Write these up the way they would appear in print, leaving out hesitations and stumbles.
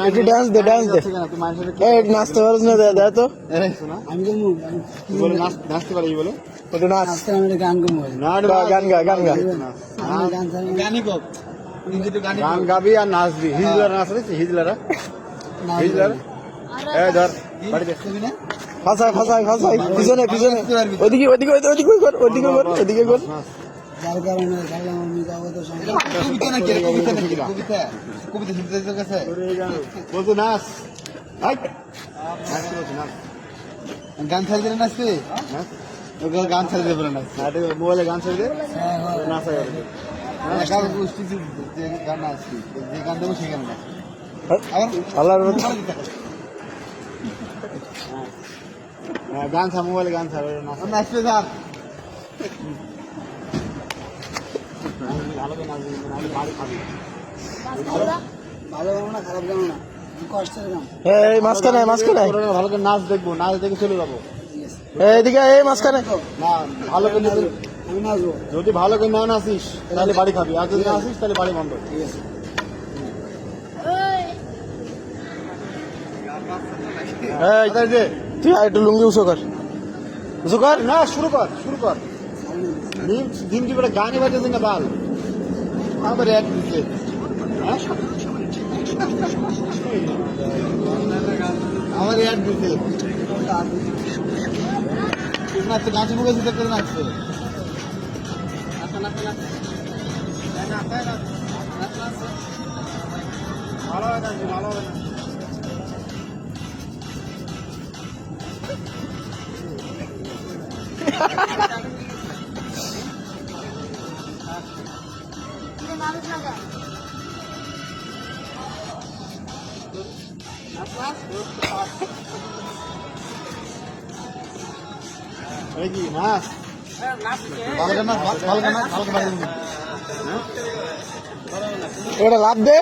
একটু ডান্স দে নাচতে পারিস না দে তো আমি নাচতে পারি বলে একটু নাচ গান গান গা গান গাবি আর নাচবি হিজলারা নাচ আছে হিজলারা ধর বাড়িতে ফাঁসাই পিছনে ওদিকে কর যার কারণে আমি যাবো তো বলতো নাচ গান ছাড়ি দিলে নাচবে গান ছাড়ি দেবে না মোবাইলে গান ছাড়ি দে নাচা গান নাচবি যে গান দেবো সেই গান গান ছাড় মোবাইলে গান ছাড় নাচবে স্যার মাঝখানে ভালো করে নাচ দেখবো নাচ দেখে চলে যাবো এইদিকে এই মাঝখানে না ভালো করে যদি ভালো করে না নাচিস তাহলে বাড়ি খাবি আর যদি না আসিস তাহলে বাড়ি বন্ধ ঠিক আছে তুই আর একটু লুঙ্গি উঁচু কর না শুরু কর দিন কি বলে গানে বাজে না বাল আবার এক দিচ্ছে আমার এক দিচ্ছে নাচছে নাচে মুখে চিন্তা করে নাচছে ভালো হবে না কি নাচ এটা লাভ দে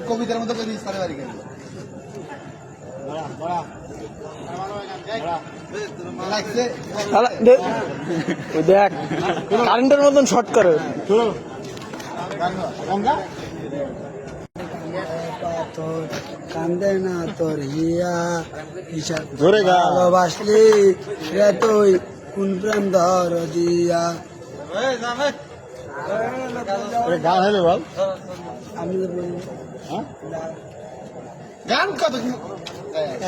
কবিতার মতো করে দিস বাড়ি দেখ কারেন্টের মতন শর্ট করে কান্দে না তোর হিয়া ভালোবাসলি রে তুই কোন প্রেম ধর দিয়া গান হলো বল আমি গান কত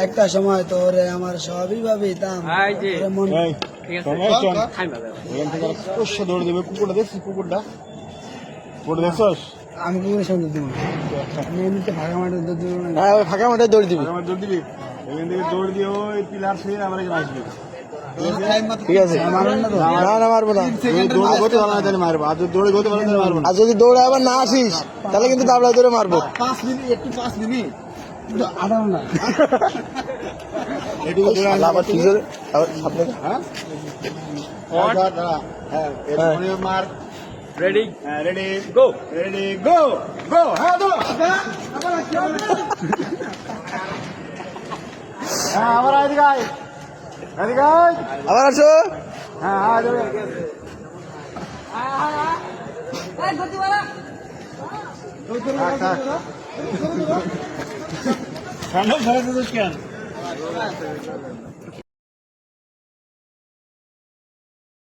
একটা সময় তোরে আমার সবই ভাবিতাম দৌড়ে দেবে কুকুরটা দেখছিস কুকুরটা দেখছস আমি কুকুরের সঙ্গে দেবো ফাঁকা মাঠে দৌড় দিবি এখান থেকে দৌড় দিয়ে ওই পিলার ছেড়ে আবার এখানে আসবি ঠিক আছে না মারবো না মারবো আর দৌড়ে গতে পারলে মারবো আর যদি দৌড়ে আবার না আসিস তাহলে কিন্তু দাবড়ায় ধরে মারবো 5 মিনিট একটু 5 মিনিট আধা মার রেডি গো হ্যাঁ আবার আবার আসো ঠান্ডা